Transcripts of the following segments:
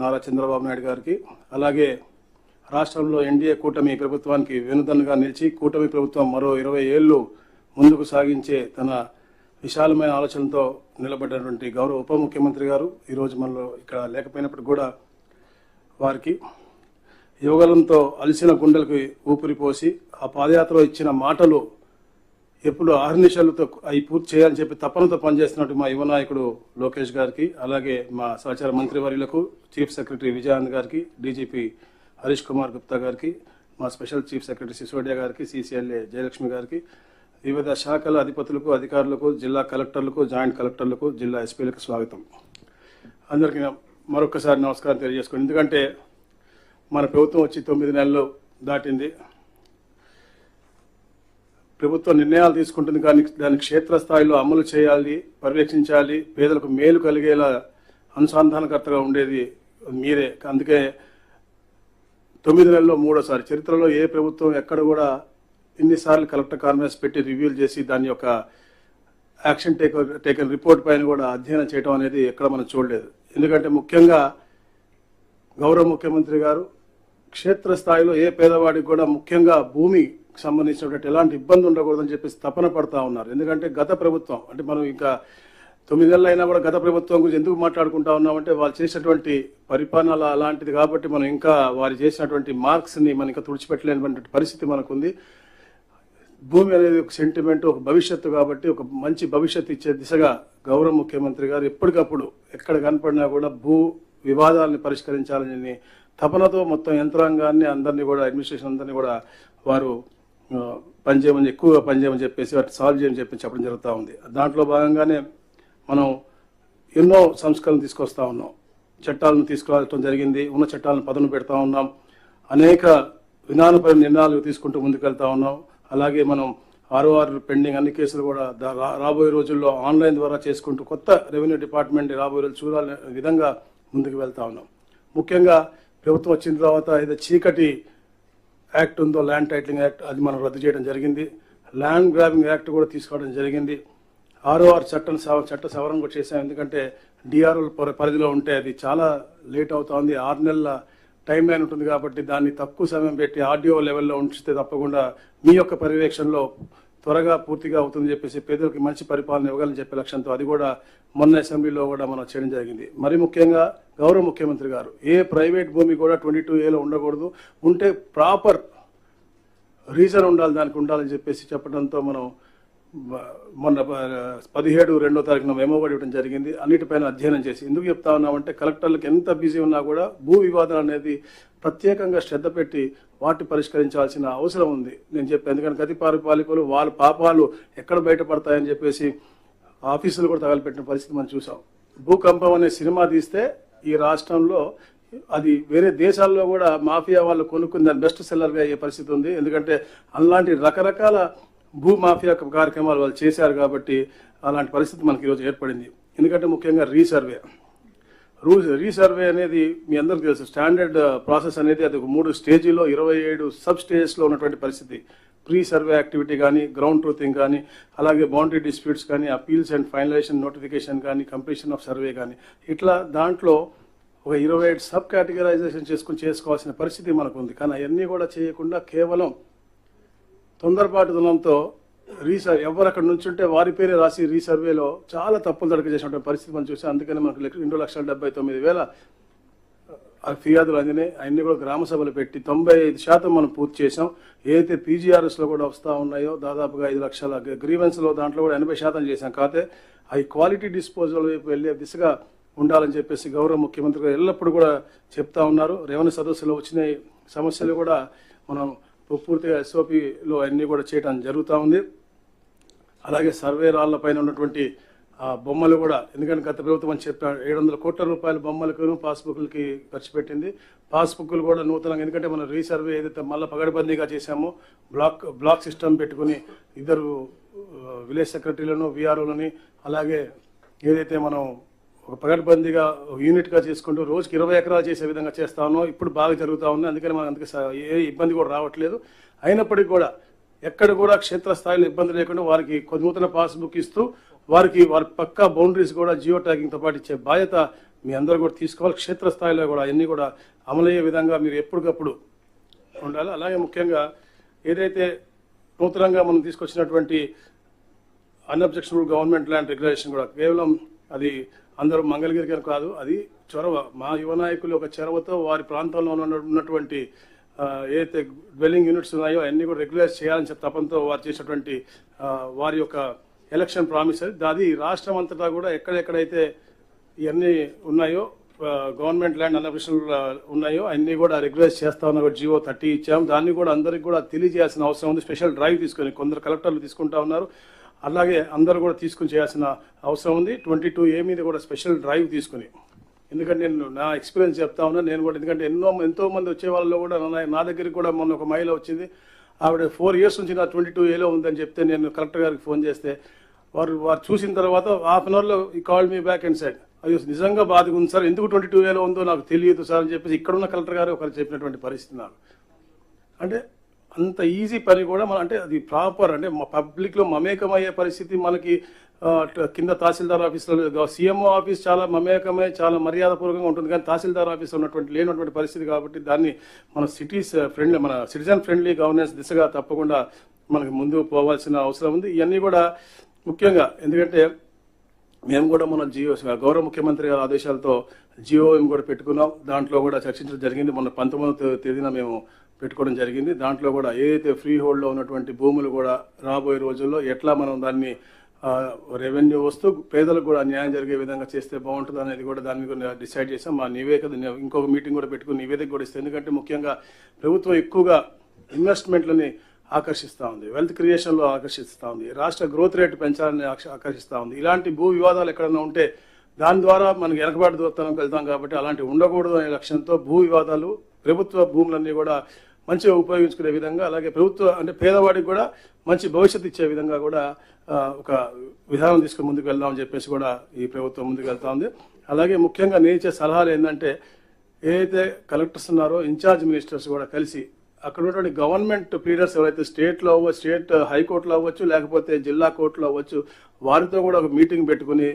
నారా చంద్రబాబు నాయుడు గారికి, అలాగే రాష్ట్రంలో ఎన్డీఏ కూటమి ప్రభుత్వానికి వెనుదన్నుగా నిలిచి కూటమి ప్రభుత్వం మరో 20 ఏళ్లు ముందుకు సాగించే తన విశాలమైన ఆలోచనతో నిలబడినటువంటి గౌరవ ఉప ముఖ్యమంత్రి గారు ఈరోజు మనలో ఇక్కడ లేకపోయినప్పుడు కూడా వారికి యువగలంతో అలసిన గుండెలకు ఊపిరి పోసి ఆ పాదయాత్రలో ఇచ్చిన మాటలు ఎప్పుడు ఆర్నిషాలతో అవి పూర్తి చేయాలని చెప్పి తపనతో పనిచేస్తున్నట్టు మా యువ నాయకుడు లోకేష్ గారికి, అలాగే మా సహచార మంత్రివర్యులకు, చీఫ్ సెక్రటరీ విజయాంత్ గారికి, డీజీపీ హరీష్ కుమార్ గుప్తా గారికి, మా స్పెషల్ చీఫ్ సెక్రటరీ సిసోడియా గారికి, సిసిఎల్ఏ జయలక్ష్మి గారికి, వివిధ శాఖల అధిపతులకు, అధికారులకు, జిల్లా కలెక్టర్లకు, జాయింట్ కలెక్టర్లకు, జిల్లా ఎస్పీలకు స్వాగతం. అందరికీ మరొకసారి నమస్కారం తెలియజేసుకోండి. ఎందుకంటే మన ప్రభుత్వం వచ్చి 9 నెలలు దాటింది. ప్రభుత్వం నిర్ణయాలు తీసుకుంటుంది, కానీ దాన్ని క్షేత్రస్థాయిలో అమలు చేయాలి, పర్యవేక్షించాలి, పేదలకు మేలు కలిగేలా అనుసంధానకర్తగా ఉండేది మీరే. అందుకే 9 నెలల్లో 3వసారి చరిత్రలో ఏ ప్రభుత్వం ఎక్కడ కూడా ఇన్నిసార్లు కలెక్టర్ కాన్ఫరెన్స్ పెట్టి రివ్యూలు చేసి దాని యొక్క యాక్షన్ టేకన్ రిపోర్ట్ పైన కూడా అధ్యయనం చేయడం అనేది ఎక్కడ మనం చూడలేదు. ఎందుకంటే ముఖ్యంగా గౌరవ ముఖ్యమంత్రి గారు క్షేత్రస్థాయిలో ఏ పేదవాడికి కూడా ముఖ్యంగా భూమి సంబంధించినటువంటి ఎలాంటి ఇబ్బంది ఉండకూడదని చెప్పేసి తపన పడతా ఉన్నారు. ఎందుకంటే గత ప్రభుత్వం అంటే మనం ఇంకా 9 నెలలు అయినా కూడా గత ప్రభుత్వం గురించి ఎందుకు మాట్లాడుకుంటా ఉన్నామంటే వాళ్ళు చేసినటువంటి పరిపాలన అలాంటిది కాబట్టి మనం ఇంకా వారు చేసినటువంటి మార్క్స్ని మనం ఇంకా తుడిచిపెట్టలేనటువంటి పరిస్థితి మనకుంది. భూమి అనేది ఒక సెంటిమెంట్, ఒక భవిష్యత్తు కాబట్టి ఒక మంచి భవిష్యత్తు ఇచ్చే దిశగా గౌరవ ముఖ్యమంత్రి గారు ఎప్పటికప్పుడు ఎక్కడ కనపడినా కూడా భూ వివాదాలను పరిష్కరించాలని తపనతో మొత్తం యంత్రాంగాన్ని అందరినీ కూడా అడ్మినిస్ట్రేషన్ అందరినీ కూడా వారు ఎక్కువగా పనిచేయమని చెప్పేసి వాటి సాల్వ్ చేయని చెప్పడం జరుగుతూ ఉంది. దాంట్లో భాగంగానే మనం ఎన్నో సంస్కరణలు తీసుకొస్తా ఉన్నాం, చట్టాలను తీసుకురావడం జరిగింది, ఉన్న చట్టాలను పదును పెడతా ఉన్నాం, అనేక విధానపై నిర్ణయాలు తీసుకుంటూ ముందుకెళ్తా ఉన్నాం. అలాగే మనం ఆర్ఓఆర్ పెండింగ్ అన్ని కేసులు కూడా రాబోయే రోజుల్లో ఆన్లైన్ ద్వారా చేసుకుంటూ కొత్త రెవెన్యూ డిపార్ట్మెంట్ రాబోయే రోజులు చూడాలనే విధంగా ముందుకు వెళ్తా ఉన్నాం. ముఖ్యంగా ప్రభుత్వం వచ్చిన తర్వాత ఏదో చీకటి యాక్ట్ ఉందో ల్యాండ్ టైటిలింగ్ యాక్ట్ అది మనం రద్దు చేయడం జరిగింది. ల్యాండ్ గ్రాబింగ్ యాక్ట్ కూడా తీసుకోవడం జరిగింది. ఆర్ఓఆర్ చట్ట సవరణ కూడా చేశాం. ఎందుకంటే డిఆర్ఓ పరిధిలో ఉంటే అది చాలా లేట్ అవుతుంది, 6 నెలల టైం లైన్ ఉంటుంది కాబట్టి దాన్ని తక్కువ సమయం పెట్టి ఆర్డీఓ లెవెల్లో ఉంచితే తప్పకుండా మీ యొక్క పర్యవేక్షణలో త్వరగా పూర్తిగా అవుతుందని చెప్పేసి పేదలకు మంచి పరిపాలన ఇవ్వగలని చెప్పే లక్ష్యంతో అది కూడా మొన్న అసెంబ్లీలో కూడా మనం చేయడం జరిగింది. మరి ముఖ్యంగా గౌరవ ముఖ్యమంత్రి గారు ఏ ప్రైవేట్ భూమి కూడా 22A ఉండకూడదు, ఉంటే ప్రాపర్ రీజన్ ఉండాలి, దానికి ఉండాలని చెప్పేసి చెప్పడంతో మనం మొన్న 17/2 మెమో ఇవ్వడం జరిగింది. అన్నిటిపైన అధ్యయనం చేసి ఎందుకు చెప్తా ఉన్నామంటే కలెక్టర్లకు ఎంత బిజీ ఉన్నా కూడా భూ వివాదాలు అనేది ప్రత్యేకంగా శ్రద్ధ పెట్టి వాటిని పరిష్కరించాల్సిన అవసరం ఉంది నేను చెప్పాను. ఎందుకంటే గతి పరిపాలకులు వాళ్ళ పాపాలు ఎక్కడ బయటపడతాయని చెప్పేసి ఆఫీసులు కూడా తగలపెట్టిన పరిస్థితి మనం చూసాం. భూకంపం అనే సినిమా తీస్తే ఈ రాష్ట్రంలో అది వేరే దేశాల్లో కూడా మాఫియా వాళ్ళు కొనుక్కుని దాని బెస్ట్ సెల్లర్గా అయ్యే పరిస్థితి ఉంది. ఎందుకంటే అలాంటి రకరకాల భూ మాఫియా కార్యక్రమాలు వాళ్ళు చేశారు కాబట్టి అలాంటి పరిస్థితి మనకి ఈరోజు ఏర్పడింది. ఎందుకంటే ముఖ్యంగా రీసర్వే అనేది మీ అందరికీ తెలుసు. స్టాండర్డ్ ప్రాసెస్ అనేది అది 3 స్టేజీలో 27 సబ్ స్టేజెస్లో ఉన్నటువంటి పరిస్థితి. ప్రీ సర్వే యాక్టివిటీ కానీ, గ్రౌండ్ ట్రూతింగ్ కానీ, అలాగే బౌండరీ డిస్ప్యూట్స్ కానీ, అపీల్స్ అండ్ ఫైనలైజేషన్ నోటిఫికేషన్ కానీ, కంప్లీషన్ ఆఫ్ సర్వే కానీ, ఇట్లా దాంట్లో ఒక 27 సబ్ కేటగరైజేషన్ చేసుకోవాల్సిన పరిస్థితి మనకు ఉంది. కానీ అవన్నీ కూడా చేయకుండా కేవలం తొందరపాటుదనంతో ఎవరు అక్కడ నుంచి ఉంటే వారి పేరే రాసి రీసర్వేలో చాలా తప్పులు తడక చేసినటువంటి పరిస్థితి మనం చూసాం. అందుకని మనకు 2,79,000 ఫిర్యాదులు అందినాయి. అవన్నీ కూడా గ్రామ సభలు పెట్టి 95% మనం పూర్తి చేసాం. ఏదైతే పీజీఆర్ఎస్లో కూడా వస్తూ ఉన్నాయో దాదాపుగా 5 లక్షల గ్రీవెన్స్లో దాంట్లో కూడా 80% చేశాం. కాకపోతే అవి క్వాలిటీ డిస్పోజల్ వైపు వెళ్ళే దిశగా ఉండాలని చెప్పేసి గౌరవ ముఖ్యమంత్రి గారు ఎల్లప్పుడూ కూడా చెప్తా ఉన్నారు. రెవెన్యూ సదస్సులో వచ్చిన సమస్యలు కూడా మనం పూర్తిగా ఎస్ఓపిలో అన్నీ కూడా చేయడం జరుగుతూ ఉంది. అలాగే సర్వే రాళ్ల పైన ఉన్నటువంటి బొమ్మలు కూడా, ఎందుకంటే గత ప్రభుత్వం అని చెప్పారు 700 కోట్ల రూపాయల బొమ్మలకు పాస్బుక్లకి ఖర్చు పెట్టింది. పాస్బుక్లు కూడా నూతనంగా, ఎందుకంటే మనం రీసర్వే ఏదైతే మళ్ళీ పగడబందీగా చేశామో బ్లాక్ సిస్టమ్ పెట్టుకుని 2 విలేజ్ సెక్రటరీలను, విఆర్ఓలని, అలాగే ఏదైతే మనం ఒక పగడబందీగా యూనిట్గా చేసుకుంటూ రోజుకి 20 ఎకరాలు చేసే విధంగా చేస్తా ఉన్నాం. ఇప్పుడు బాగా జరుగుతూ ఉంది. అందుకని మనకు ఏ ఇబ్బంది కూడా రావట్లేదు. అయినప్పటికీ కూడా ఎక్కడ కూడా క్షేత్రస్థాయిలో ఇబ్బంది లేకుండా వారికి నూతన పాస్బుక్ ఇస్తూ వారి పక్కా బౌండరీస్ కూడా జియో ట్యాగింగ్తో పాటు ఇచ్చే బాధ్యత మీ అందరూ కూడా తీసుకోవాలి. క్షేత్రస్థాయిలో కూడా అన్నీ కూడా అమలయ్యే విధంగా మీరు ఎప్పటికప్పుడు ఉండాలి. అలాగే ముఖ్యంగా ఏదైతే నూతనంగా మనం తీసుకొచ్చినటువంటి అన్అబ్జెక్షనబుల్ గవర్నమెంట్ ల్యాండ్ రెగ్యులేషన్ కూడా కేవలం అది అందరూ మంగళగిరికి కాదు, అది చొరవ మా యువ నాయకులు ఒక చొరవతో వారి ప్రాంతంలో ఉన్నటువంటి ఏదైతే డ్వెల్లింగ్ యూనిట్స్ ఉన్నాయో అన్నీ కూడా రెగ్యులైజ్ చేయాలని చెప్పి తపంతో వారు చేసినటువంటి వారి యొక్క ఎలక్షన్ ప్రామిస్ అది రాష్ట్రం అంతటా కూడా ఎక్కడెక్కడైతే ఇవన్నీ ఉన్నాయో గవర్నమెంట్ ల్యాండ్ అన్అబ్జెక్షనబుల్ ఉన్నాయో అన్నీ కూడా రెగ్యులైజ్ చేస్తా ఉన్న GO 30 ఇచ్చాం. దాన్ని కూడా అందరికి కూడా తెలియజేయాల్సిన అవసరం ఉంది. స్పెషల్ డ్రైవ్ తీసుకొని కొందరు కలెక్టర్లు తీసుకుంటా ఉన్నారు, అలాగే అందరూ కూడా తీసుకుని చేయాల్సిన అవసరం ఉంది. 22A మీద కూడా స్పెషల్ డ్రైవ్ తీసుకుని, ఎందుకంటే నేను నా ఎక్స్పీరియన్స్ చెప్తా ఉన్నా నేను కూడా, ఎందుకంటే ఎంతో మంది వచ్చే వాళ్ళలో కూడా నా దగ్గరికి కూడా మొన్న ఒక మహిళ వచ్చింది. ఆవిడ 4 years నుంచి నా 22Aలో ఉందని చెప్తే నేను కలెక్టర్ గారికి ఫోన్ చేస్తే వారు చూసిన తర్వాత హాఫ్ అన్ అవర్లో ఈ call me back and side అయ్యో నిజంగా బాధగా ఉంది సార్, ఎందుకు 22Aలో ఉందో నాకు తెలియదు సార్ అని చెప్పేసి ఇక్కడున్న కలెక్టర్ గారు ఒకరు చెప్పినటువంటి పరిస్థితి నాకు. అంటే అంత ఈజీ పని కూడా మన అంటే అది ప్రాపర్ అంటే మా పబ్లిక్లో మమేకమయ్యే పరిస్థితి మనకి కింద తహసీల్దార్ ఆఫీస్లో CMO ఆఫీస్ చాలా మమేకమై చాలా మర్యాదపూర్వకంగా ఉంటుంది, కానీ తహసీల్దార్ ఆఫీస్ లేనటువంటి పరిస్థితి కాబట్టి దాన్ని మన మన సిటిజన్ ఫ్రెండ్లీ గవర్నెన్స్ దిశగా తప్పకుండా మనకి ముందుకు పోవాల్సిన అవసరం ఉంది. ఇవన్నీ కూడా ముఖ్యంగా ఎందుకంటే మేము కూడా మన గౌరవ ముఖ్యమంత్రి గారి ఆదేశాలతో GOM కూడా పెట్టుకున్నాం. దాంట్లో కూడా చర్చించడం జరిగింది. మొన్న 19వ తేదీన మేము పెట్టుకోవడం జరిగింది. దాంట్లో కూడా ఏదైతే ఫ్రీ హోల్డ్లో ఉన్నటువంటి భూములు కూడా రాబోయే రోజుల్లో ఎట్లా మనం దాన్ని రెవెన్యూ వస్తూ పేదలకు కూడా న్యాయం జరిగే విధంగా చేస్తే బాగుంటుంది అనేది కూడా దాన్ని కూడా డిసైడ్ చేసాం. మా నివేదిక ఇంకొక మీటింగ్ కూడా పెట్టుకుని నివేదిక కూడా ఇస్తాం. ఎందుకంటే ముఖ్యంగా ప్రభుత్వం ఎక్కువగా ఇన్వెస్ట్మెంట్లని ఆకర్షిస్తూ ఉంది, వెల్త్ క్రియేషన్లో ఆకర్షిస్తూ ఉంది, రాష్ట్ర గ్రోత్ రేట్ పెంచాలని ఆకర్షిస్తూ ఉంది. ఇలాంటి భూ వివాదాలు ఎక్కడైనా ఉంటే దాని ద్వారా మనకి వెనకబాటు దూరతనంకి వెళ్తాం కాబట్టి అలాంటి ఉండకూడదు అనే లక్ష్యంతో భూ వివాదాలు ప్రభుత్వ భూములన్నీ కూడా మంచిగా ఉపయోగించుకునే విధంగా, అలాగే అంటే పేదవాడికి కూడా మంచి భవిష్యత్తు ఇచ్చే విధంగా కూడా ఒక విధానం తీసుకుని ముందుకు వెళ్దామని చెప్పేసి కూడా ఈ ప్రభుత్వం ముందుకు వెళ్తా ఉంది. అలాగే ముఖ్యంగా నేను ఇచ్చే సలహాలు ఏంటంటే ఏదైతే కలెక్టర్స్ ఉన్నారో ఇన్ఛార్జ్ మినిస్టర్స్ కూడా కలిసి అక్కడ ఉన్నటువంటి గవర్నమెంట్ లీడర్స్ ఎవరైతే స్టేట్లో అవ్వచ్చు, స్టేట్ హైకోర్టులో అవ్వచ్చు, లేకపోతే జిల్లా కోర్టులో అవ్వచ్చు, వారితో కూడా ఒక మీటింగ్ పెట్టుకుని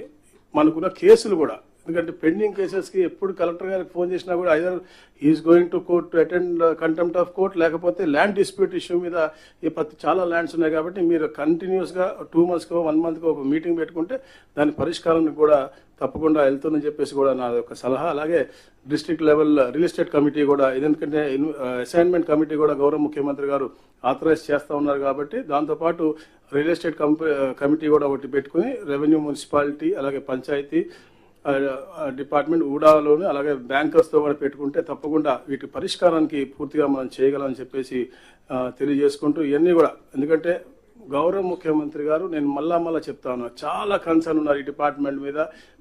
మనకున్న కేసులు కూడా, ఎందుకంటే పెండింగ్ కేసెస్కి ఎప్పుడు కలెక్టర్ గారికి ఫోన్ చేసినా కూడా either is going to court to attend contempt of court, లేకపోతే ల్యాండ్ డిస్ప్యూట్ ఇష్యూ మీద చాలా ల్యాండ్స్ ఉన్నాయి కాబట్టి మీరు కంటిన్యూస్గా 2 monthsకో 1 monthకో ఒక మీటింగ్ పెట్టుకుంటే దాని పరిష్కారానికి కూడా తప్పకుండా వెళ్తుందని చెప్పేసి కూడా నా యొక్క సలహా. అలాగే district level real estate committee కూడా, ఎందుకంటే అసైన్మెంట్ కమిటీ కూడా గౌరవ ముఖ్యమంత్రి గారు ఆథరైజ్ చేస్తూ ఉన్నారు కాబట్టి దాంతోపాటు రియల్ ఎస్టేట్ కమిటీ కూడా ఒకటి పెట్టుకుని రెవెన్యూ, మున్సిపాలిటీ, అలాగే పంచాయతీ డిపార్ట్మెంట్ ఊడాలోనే అలాగే బ్యాంకర్స్తో కూడా పెట్టుకుంటే తప్పకుండా వీటి పరిష్కారానికి పూర్తిగా మనం చేయగలమని చెప్పేసి తెలియజేసుకుంటూ ఇవన్నీ కూడా, ఎందుకంటే గౌరవ ముఖ్యమంత్రి గారు నేను మళ్ళా చెప్తా ఉన్నా చాలా కన్సర్న్ ఉన్నారు ఈ డిపార్ట్మెంట్ మీద.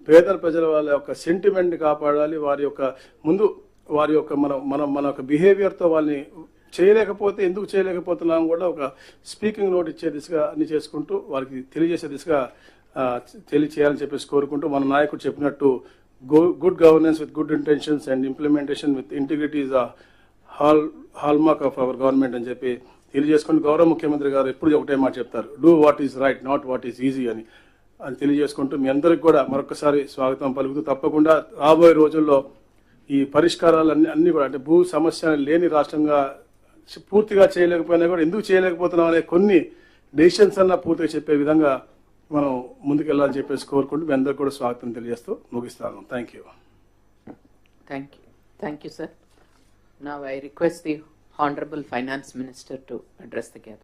పేద ప్రజల వాళ్ళ యొక్క సెంటిమెంట్ని కాపాడాలి, వారి యొక్క మన యొక్క బిహేవియర్తో వాళ్ళని చేయలేకపోతే ఎందుకు చేయలేకపోతున్నాం కూడా ఒక స్పీకింగ్ నోట్ ఇచ్చే దిశగా అన్ని చేసుకుంటూ వారికి తెలియజేసే దిశగా తెలియచేయాలని చెప్పేసి కోరుకుంటూ మన నాయకుడు చెప్పినట్టు good governance with good intentions and implementation with integrity is a hallmark of our government అని చెప్పి తెలియజేసుకుని గౌరవ ముఖ్యమంత్రి గారు ఎప్పుడు ఒకటే మాట చెప్తారు, do what is right not what is easy అని తెలియజేసుకుంటూ మీ అందరికి కూడా మరొకసారి స్వాగతం పలుకుతూ తప్పకుండా రాబోయే రోజుల్లో ఈ పరిష్కారాలన్నీ కూడా అంటే భూ సమస్య లేని రాష్ట్రంగా పూర్తిగా చేయలేకపోయినా కూడా ఎందుకు చేయలేకపోతున్నాం అనే కొన్ని డెసిషన్స్ అన్న పూర్తిగా చెప్పే విధంగా మనం ముందుకెళ్ళాలని చెప్పేసి కోరుకుంటూ మీ అందరికి కూడా స్వాగతం తెలియజేస్తూ ముగిస్తాను. Thank you. Thank you, sir. Now I request the Honorable Finance Minister to address the gathering.